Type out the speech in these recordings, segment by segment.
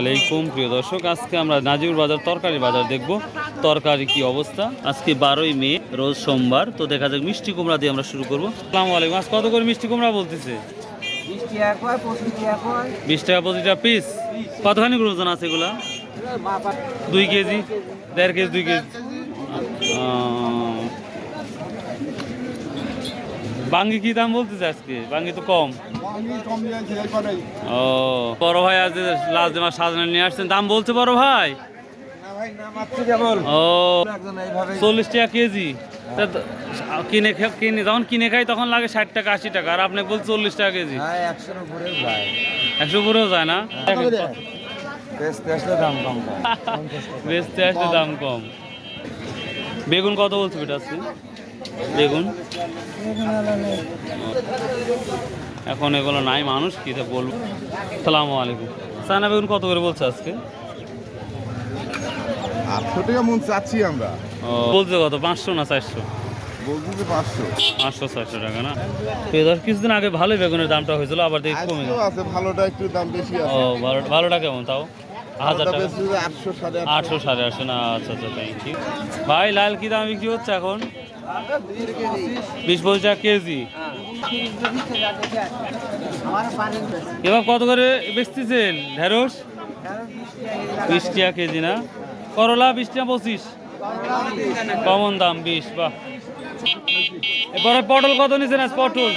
আলাইকুম প্রিয় দর্শক, আজকে আমরা নাজিরপুর বাজার তরকারি বাজার দেখব। তরকারি কি অবস্থা। আজকে 12ই মে, রোজ সোমবার। তো দেখা যাক মিষ্টি কুমড়া দিয়ে আমরা শুরু করবো। আসসালামু আলাইকুম। আজ কত করে মিষ্টি কুমড়া বলতেছে? 20 টাকা প্রতিটা পিস। কতখানি ওজন আছে এগুলা? 2 কেজি, 1.5 কেজি, 2 কেজি। বাঙ্গি কি দাম বলতেছে আজকে? বাঙ্গি তো কম। ও বড় ভাই আজ লাস্ট মাস সাজানো নিয়ে আসছেন, দাম বলছে বড় ভাই? ও 40 টাকা কেজি। কিনে যখন কিনে খাই তখন লাগে 60 টাকা 80 টাকা, আর আপনি বলছেন 40 টাকা কেজি। 100 উপরেও যায় না? বেচতে আসলে দাম কম। বেগুন কত বলছে বেটা আজকে? বেগুন এখন এগুলো নাই, মানুষ কি বলবো। আসসালামু আলাইকুম। চায়না বেগুন কত করে বলছে আজকে? 800 টাকা মন চাচ্ছি আমরা। ও বলছে কত? 500 না 400? বলতেছে 500 400 টাকা না? কিছুদিন আগে ভালো বেগুনের দামটা হয়েছিল, আবার দেখি কমে গেছে। আছে ভালোটা একটু দাম বেশি আছে। ও ভালোটা কেমন তাও? 1000 টাকা? 800 850 800 850 না? আচ্ছা আচ্ছা, থ্যাংক ইউ ভাই। লাল কি দাম বিক্রি হচ্ছে এখন? 20-25 টাকা কেজি। এবার কত করে বেচতেছেন ঢেঁড়স? 20 টাকা কেজি না? করলা 20 টাকা 25? কমন দাম 20। বাহ। এবারে পটল কত নিচ্ছেন আজ? পটল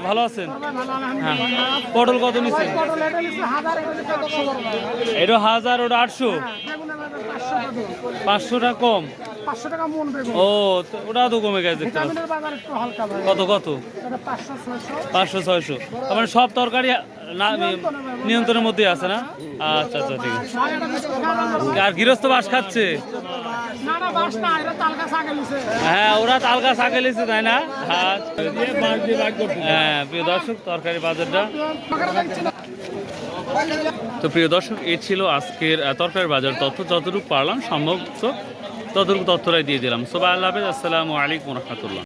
ভালো আছেন? হ্যাঁ, পটল কত নিচ্ছেন? এটা 1000, ওটা 800? 500 টাকা কম? 500 টাকা মন বেগুন। ও ওটা তো কমে গেছে। কত কত? 500 600? তার মানে সব তরকারি না নিয়ন্ত্রণের মধ্যে আছে না? আচ্ছা আচ্ছা, ঠিক আছে। আর গৃহস্থ বাস খাচ্ছে? হ্যাঁ, ওরা তাল গাছ আগে লিছে, তাই না? হ্যাঁ প্রিয় দর্শক, তরকারি বাজারটা। তো প্রিয় দর্শক, এই ছিল আজকের তরকারি বাজার তথ্য। যতটুকু পারলাম সম্ভব ততটুকু তথ্যটাই দিয়ে দিলাম। সবাই আল্লাহ হাফেজ। আসসালামু আলাইকুম রহমতুল্লাহ।